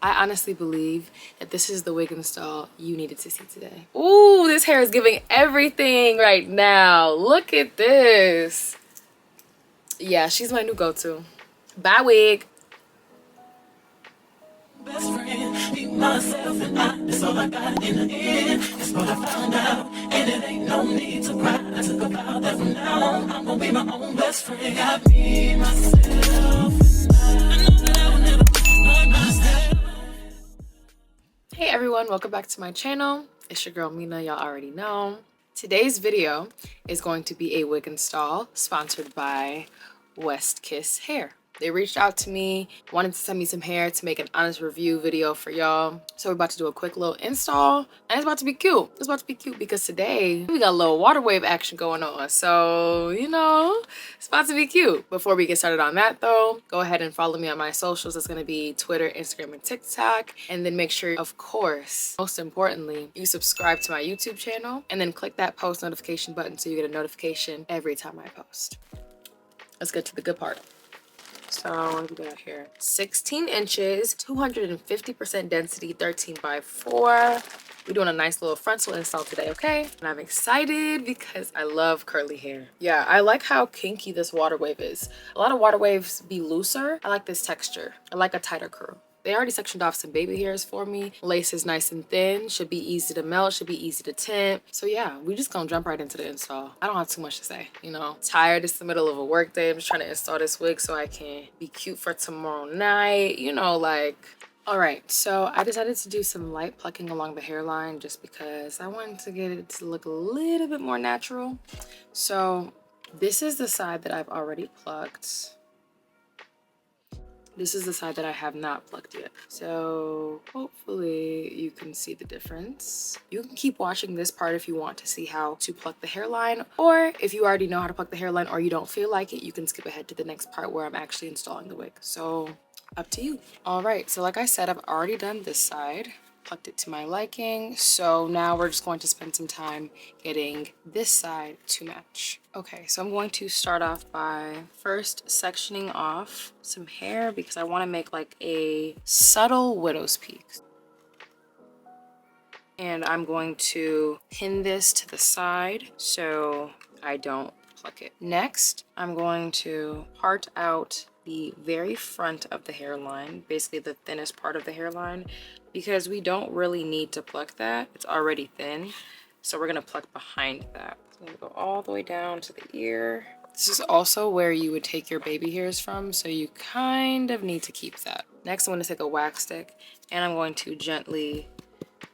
I honestly believe that this is the wig install you needed to see today. Ooh, this hair is giving everything right now. Look at this. Yeah, she's my new go-to. Bye, wig. Best friend, be myself and that's all I got in the end. That's what I found out, and it ain't no need to cry. I took a vow that from now on, I'm gonna be my own best friend. Got me, myself, and I know that I will never find myself. Hey everyone, welcome back to my channel. It's your girl Mina, y'all already know. Today's video is going to be a wig install sponsored by West Kiss Hair. They reached out to me, wanted to send me some hair to make an honest review video for y'all. So we're about to do a quick little install, and it's about to be cute. It's about to be cute because today we got a little water wave action going on. So, you know, it's about to be cute. Before we get started on that though, go ahead and follow me on my socials. That's gonna be Twitter, Instagram, and TikTok. And then make sure, of course, most importantly, you subscribe to my YouTube channel and then click that post notification button so you get a notification every time I post. Let's get to the good part. So what do we got here? 16 inches, 250% density, 13 by 4. We're doing a nice little frontal install today, okay? And I'm excited because I love curly hair. Yeah, I like how kinky this water wave is. A lot of water waves be looser. I like this texture. I like a tighter curl. They already sectioned off some baby hairs for me. Lace is nice and thin, should be easy to melt, should be easy to tint. So yeah, we just gonna jump right into the install. I don't have too much to say, you know. Tired, it's the middle of a work day. I'm just trying to install this wig so I can be cute for tomorrow night, you know, like. All right, so I decided to do some light plucking along the hairline just because I wanted to get it to look a little bit more natural. So this is the side that I've already plucked. This is the side that I have not plucked yet. So hopefully you can see the difference. You can keep watching this part if you want to see how to pluck the hairline, or if you already know how to pluck the hairline or you don't feel like it, you can skip ahead to the next part where I'm actually installing the wig. So up to you. All right, so like I said, I've already done this side. Plucked it to my liking. So now we're just going to spend some time getting this side to match. Okay, so I'm going to start off by first sectioning off some hair because I want to make like a subtle widow's peak. And I'm going to pin this to the side so I don't pluck it. Next, I'm going to part out the very front of the hairline, basically the thinnest part of the hairline, because we don't really need to pluck that. It's already thin. So we're gonna pluck behind that. So I'm gonna go all the way down to the ear. This is also where you would take your baby hairs from, so you kind of need to keep that. Next, I'm gonna take a wax stick and I'm going to gently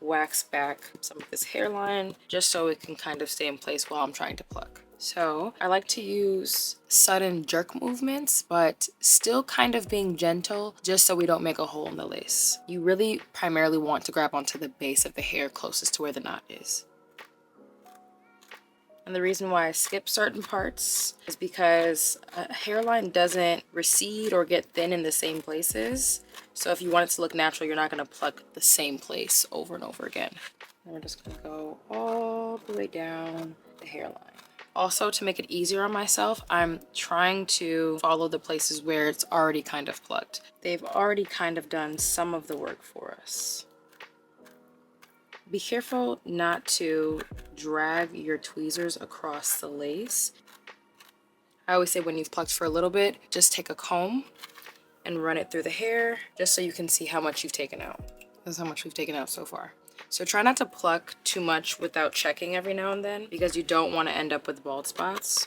wax back some of this hairline just so it can kind of stay in place while I'm trying to pluck. So I like to use sudden jerk movements, but still kind of being gentle just so we don't make a hole in the lace. You really primarily want to grab onto the base of the hair closest to where the knot is. And the reason why I skip certain parts is because a hairline doesn't recede or get thin in the same places. So if you want it to look natural, you're not going to pluck the same place over and over again. And we're just going to go all the way down the hairline. Also, to make it easier on myself, I'm trying to follow the places where it's already kind of plucked. They've already kind of done some of the work for us. Be careful not to drag your tweezers across the lace. I always say when you've plucked for a little bit, just take a comb and run it through the hair just so you can see how much you've taken out. This is how much we've taken out so far. So try not to pluck too much without checking every now and then because you don't want to end up with bald spots.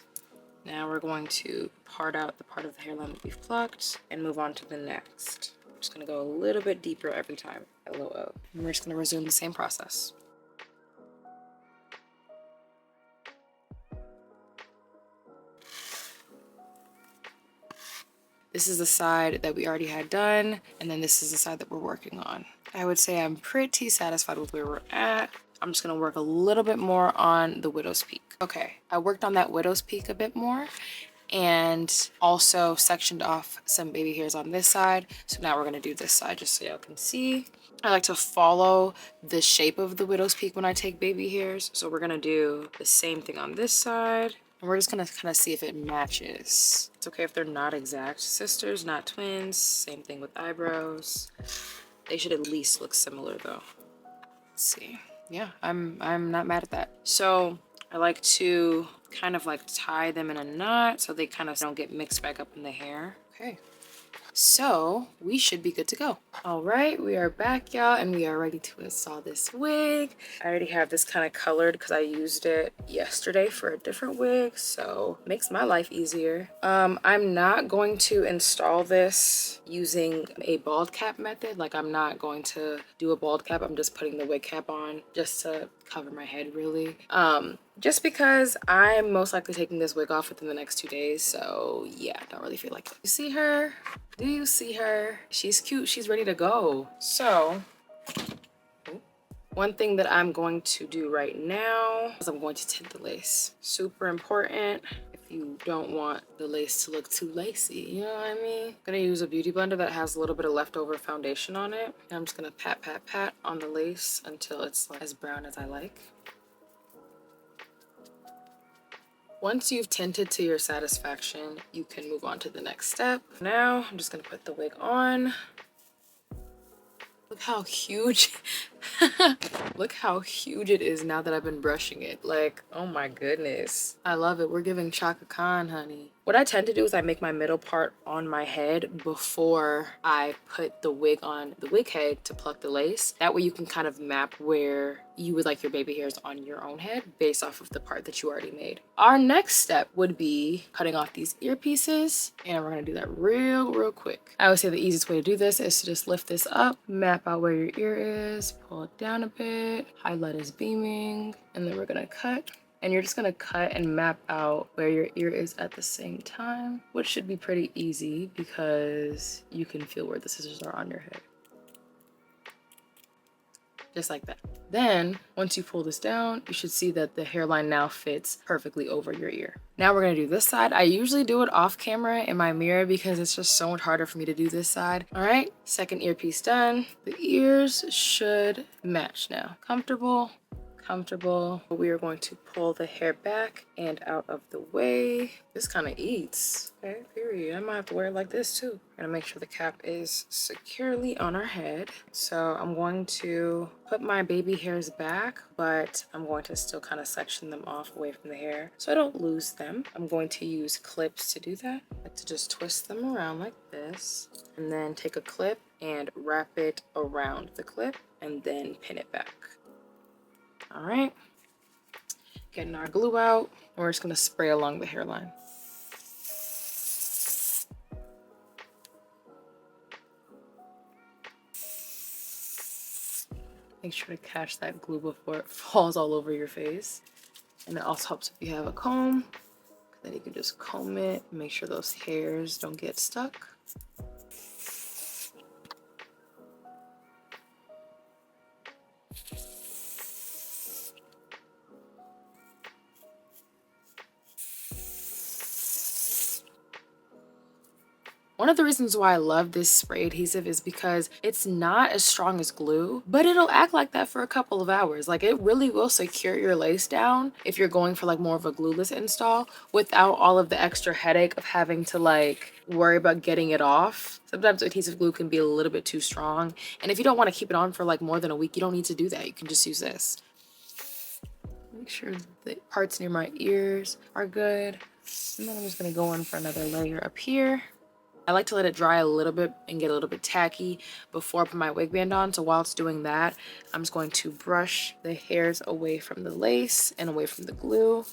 Now we're going to part out the part of the hairline that we've plucked and move on to the next. I'm just going to go a little bit deeper every time. And we're just going to resume the same process. This is the side that we already had done, and then this is the side that we're working on. I would say I'm pretty satisfied with where we're at. I'm just gonna work a little bit more on the widow's peak. Okay, I worked on that widow's peak a bit more and also sectioned off some baby hairs on this side. So now we're gonna do this side just so y'all can see. I like to follow the shape of the widow's peak when I take baby hairs. So we're gonna do the same thing on this side. And we're just gonna kind of see if it matches. It's okay if they're not exact sisters, not twins. Same thing with eyebrows. They should at least look similar though. Let's see. Yeah, I'm not mad at that. So I like to kind of like tie them in a knot so they kind of don't get mixed back up in the hair. Okay. So we should be good to go. All right, we are back, y'all, and we are ready to install this wig. I already have this kind of colored because I used it yesterday for a different wig, so it makes my life easier. I'm not going to install this using a bald cap method. Like, I'm not going to do a bald cap. I'm just putting the wig cap on just to cover my head, really. Just because I'm most likely taking this wig off within the next 2 days, so yeah, I don't really feel like it. You see her? Do you see her? She's cute. She's ready to go. So one thing that I'm going to do right now is I'm going to tint the lace. Super important if you don't want the lace to look too lacy, you know what I mean? I'm gonna use a beauty blender that has a little bit of leftover foundation on it. And I'm just gonna pat, pat, pat on the lace until it's like as brown as I like. Once you've tinted to your satisfaction, you can move on to the next step. Now, I'm just gonna put the wig on. Look how huge, look how huge it is now that I've been brushing it. Like, oh my goodness. I love it. We're giving Chaka Khan, honey. What I tend to do is I make my middle part on my head before I put the wig on the wig head to pluck the lace. That way you can kind of map where you would like your baby hairs on your own head based off of the part that you already made. Our next step would be cutting off these earpieces, and we're gonna do that real quick. I would say the easiest way to do this is to just lift this up, map out where your ear is, pull it down a bit, highlight is beaming, and then we're gonna cut. And you're just gonna cut and map out where your ear is at the same time, which should be pretty easy because you can feel where the scissors are on your head. Just like that. Then, once you pull this down, you should see that the hairline now fits perfectly over your ear. Now we're gonna do this side. I usually do it off camera in my mirror because it's just so much harder for me to do this side. All right, second earpiece done. The ears should match now. Comfortable. We are going to pull the hair back and out of the way. This kind of eats. Okay, period. I might have to wear it like this too. Gonna make sure the cap is securely on our head. So I'm going to put my baby hairs back, but I'm going to still kind of section them off away from the hair so I don't lose them. I'm going to use clips to do that. I like to just twist them around like this and then take a clip and wrap it around the clip and then pin it back. All right, getting our glue out, and we're just gonna spray along the hairline. Make sure to catch that glue before it falls all over your face. And it also helps if you have a comb, then you can just comb it, make sure those hairs don't get stuck. One of the reasons why I love this spray adhesive is because it's not as strong as glue, but it'll act like that for a couple of hours. Like, it really will secure your lace down if you're going for like more of a glueless install without all of the extra headache of having to like worry about getting it off. Sometimes adhesive glue can be a little bit too strong. And if you don't want to keep it on for like more than a week, you don't need to do that. You can just use this. Make sure the parts near my ears are good. And then I'm just gonna go in for another layer up here. I like to let it dry a little bit and get a little bit tacky before I put my wig band on. So while it's doing that, I'm just going to brush the hairs away from the lace and away from the glue,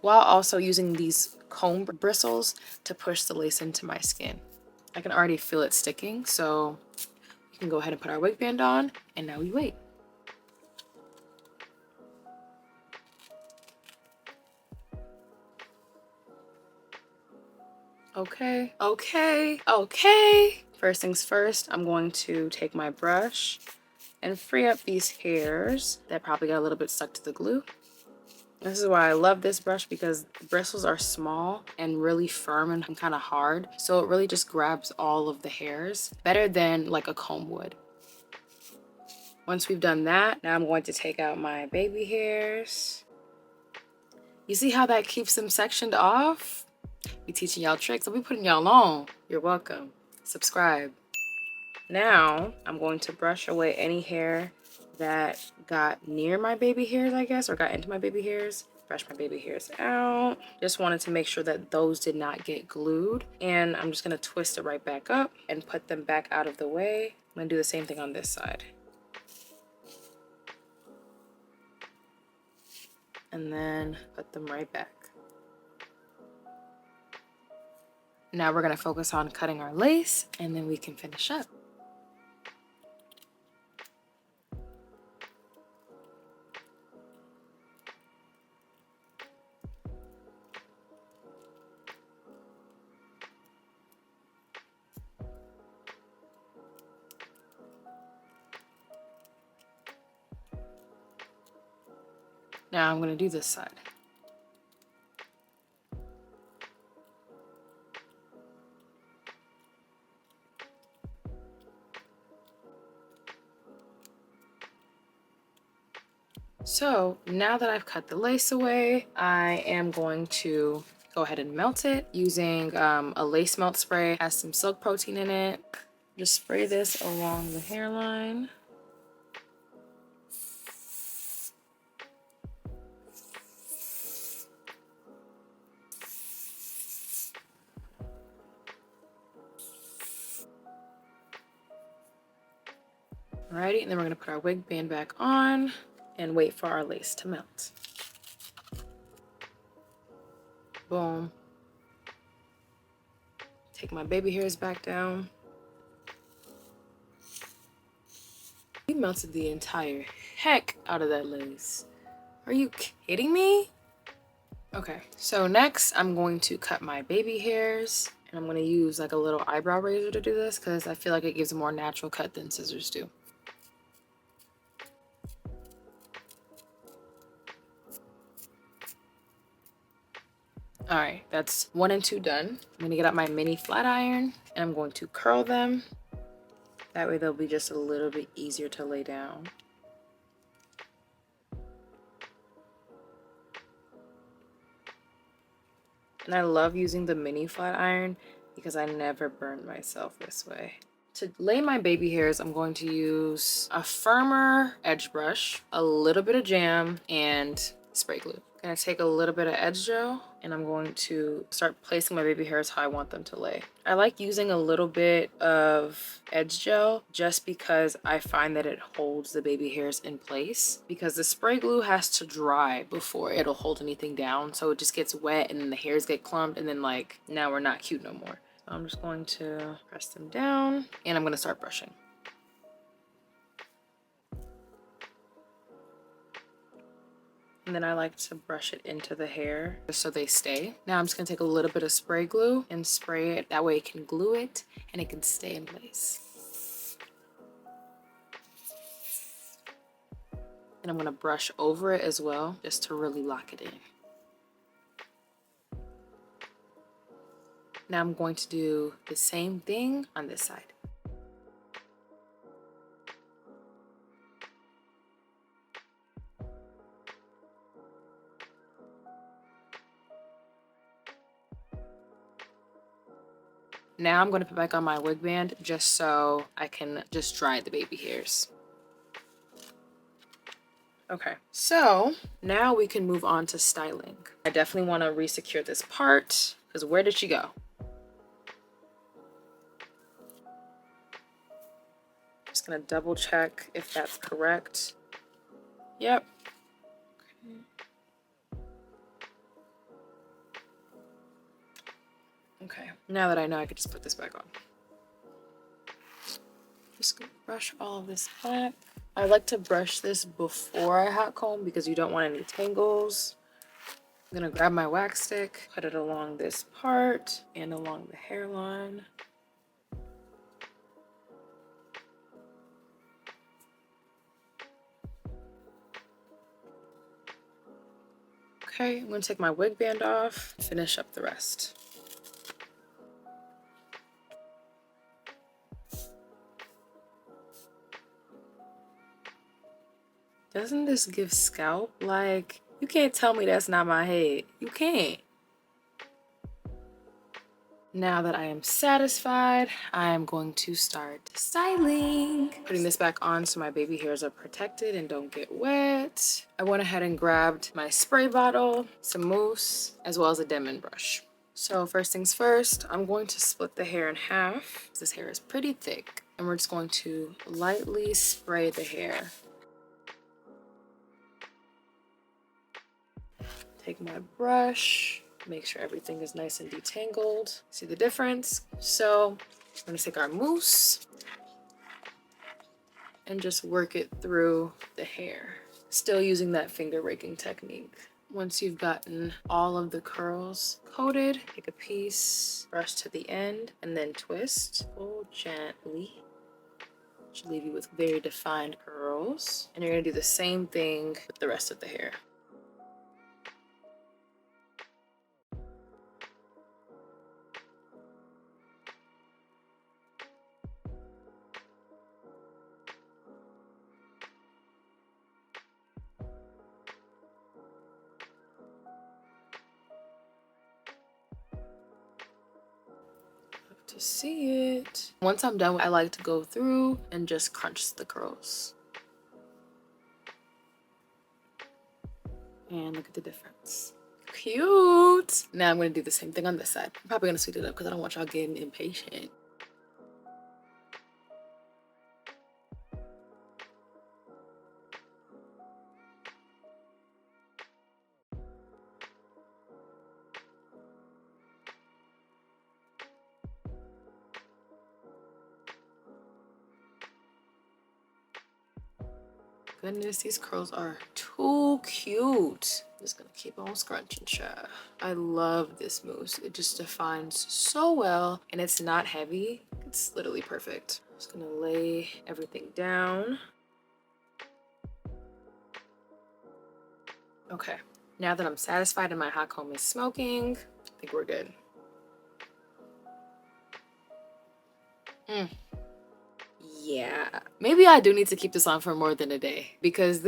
while also using these comb bristles to push the lace into my skin. I can already feel it sticking, so we can go ahead and put our wig band on, and now we wait. Okay. First things first, I'm going to take my brush and free up these hairs that probably got a little bit stuck to the glue. This is why I love this brush, because the bristles are small and really firm and kind of hard. So it really just grabs all of the hairs better than like a comb would. Once we've done that, now I'm going to take out my baby hairs. You see how that keeps them sectioned off? Be teaching y'all tricks. I'll be putting y'all on. You're welcome. Subscribe. Now I'm going to brush away any hair that got near my baby hairs, I guess, or got into my baby hairs. Brush my baby hairs out. Just wanted to make sure that those did not get glued. And I'm just gonna twist it right back up and put them back out of the way. I'm gonna do the same thing on this side. And then put them right back. Now we're gonna focus on cutting our lace and then we can finish up. Now I'm gonna do this side. So now that I've cut the lace away, I am going to go ahead and melt it using a lace melt spray. It has some silk protein in it. Just spray this along the hairline. Alrighty, and then we're gonna put our wig band back on and wait for our lace to melt. Boom. Take my baby hairs back down. You melted the entire heck out of that lace. Are you kidding me? Okay, so next I'm going to cut my baby hairs, and I'm gonna use like a little eyebrow razor to do this because I feel like it gives a more natural cut than scissors do. All right, that's 1 and 2 done. I'm gonna get out my mini flat iron and I'm going to curl them. That way they'll be just a little bit easier to lay down. And I love using the mini flat iron because I never burn myself this way. To lay my baby hairs, I'm going to use a firmer edge brush, a little bit of jam, and spray glue. I'm gonna take a little bit of edge gel and I'm going to start placing my baby hairs how I want them to lay. I like using a little bit of edge gel just because I find that it holds the baby hairs in place, because the spray glue has to dry before it'll hold anything down. So it just gets wet and then the hairs get clumped and then like now we're not cute no more. So I'm just going to press them down and I'm gonna start brushing. And then I like to brush it into the hair just so they stay. Now I'm just gonna take a little bit of spray glue and spray it. That way it can glue it and it can stay in place. And I'm gonna brush over it as well, just to really lock it in. Now I'm going to do the same thing on this side. Now I'm going to put back on my wig band just so I can just dry the baby hairs. Okay, so now we can move on to styling. I definitely want to re-secure this part because where did she go? Just gonna double check if that's correct. Yep. Okay, now that I know, I could just put this back on. Just gonna brush all of this back. I like to brush this before I hot comb because you don't want any tangles. I'm gonna grab my wax stick, put it along this part and along the hairline. Okay, I'm gonna take my wig band off, finish up the rest. Doesn't this give scalp? Like, you can't tell me that's not my head. You can't. Now that I am satisfied, I am going to start styling. Putting this back on so my baby hairs are protected and don't get wet. I went ahead and grabbed my spray bottle, some mousse, as well as a Denman brush. So first things first, I'm going to split the hair in half. This hair is pretty thick, and we're just going to lightly spray the hair. Take my brush, make sure everything is nice and detangled. See the difference? So I'm gonna take our mousse and just work it through the hair. Still using that finger raking technique. Once you've gotten all of the curls coated, take a piece, brush to the end, and then twist. Pull gently. Should leave you with very defined curls. And you're gonna do the same thing with the rest of the hair. To see it. Once I'm done, I like to go through and just crunch the curls. And look at the difference. Cute. Now I'm gonna do the same thing on this side. I'm probably gonna speed it up because I don't want y'all getting impatient. Goodness, these curls are too cute. I'm just gonna keep on scrunching, child. I love this mousse. It just defines so well, and it's not heavy. It's literally perfect. Just gonna lay everything down. Okay, now that I'm satisfied and my hot comb is smoking, I think we're good. Yeah, maybe I do need to keep this on for more than a day because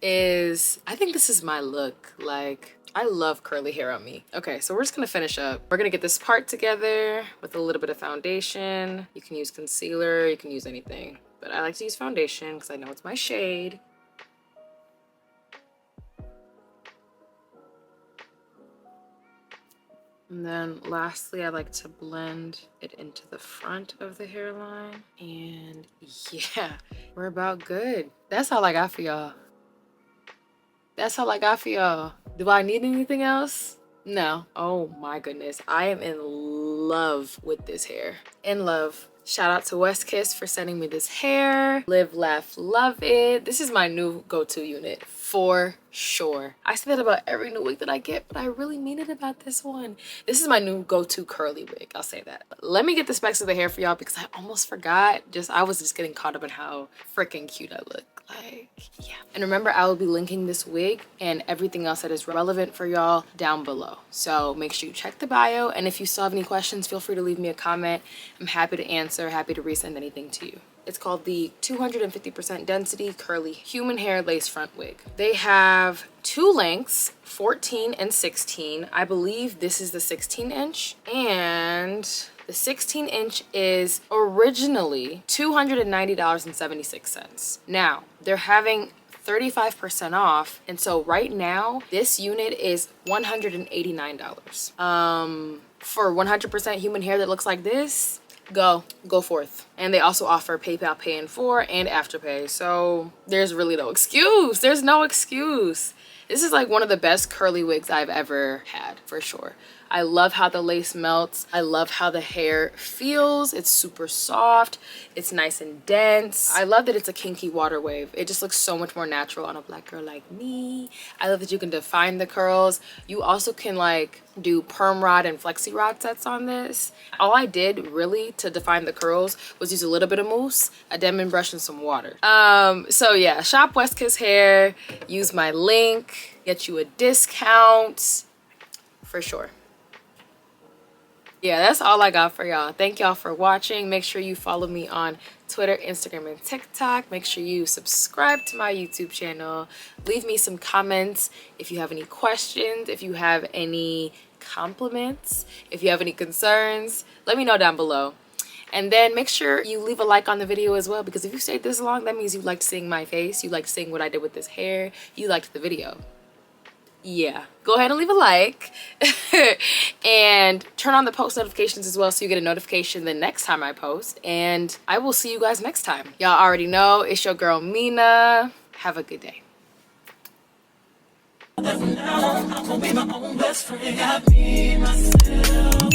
I think this is my look. Like, I love curly hair on me. Okay, so we're just gonna finish up. We're gonna get this part together with a little bit of foundation. You can use concealer, you can use anything, but I like to use foundation because I know it's my shade. And then lastly, I like to blend it into the front of the hairline. And yeah, we're about good. That's all I got for y'all. That's all I got for y'all. Do I need anything else? No. Oh my goodness. I am in love with this hair. In love. Shout out to West Kiss for sending me this hair. Live, laugh, love it. This is my new go-to unit for sure. I say that about every new wig that I get, but I really mean it about this one. This is my new go-to curly wig. I'll say that. Let me get the specs of the hair for y'all because I almost forgot. I was just getting caught up in how freaking cute I look. Like, yeah. And remember, I will be linking this wig and everything else that is relevant for y'all down below. So make sure you check the bio. And if you still have any questions, feel free to leave me a comment. I'm happy to answer, happy to resend anything to you. It's called the 250% density curly human hair lace front wig. They have two lengths, 14 and 16. I believe this is the 16 inch, and the 16 inch is originally $290.76. Now, they're having 35% off, and so right now this unit is $189. For 100% human hair that looks like this, go forth. And they also offer PayPal Pay in 4 and Afterpay, so there's really no excuse. There's no excuse. This is like one of the best curly wigs I've ever had, for sure. I love how the lace melts. I love how the hair feels. It's super soft. It's nice and dense. I love that it's a kinky water wave. It just looks so much more natural on a black girl like me. I love that you can define the curls. You also can like do perm rod and flexi rod sets on this. All I did really to define the curls was use a little bit of mousse, a Denman brush, and some water. So yeah, shop West Kiss Hair. Use my link. Get you a discount for sure. Yeah, that's all I got for y'all. Thank y'all for watching. Make sure you follow me on Twitter, Instagram, and TikTok. Make sure you subscribe to my YouTube channel. Leave me some comments if you have any questions, if you have any compliments, if you have any concerns, let me know down below. And then make sure you leave a like on the video as well, because if you stayed this long, that means you liked seeing my face, you liked seeing what I did with this hair, you liked the video. Yeah, go ahead and leave a like and turn on the post notifications as well, so you get a notification the next time I post. And I will see you guys next time. Y'all already know it's your girl Mina. Have a good day. From now on, I'm gonna be my own best friend. I be myself.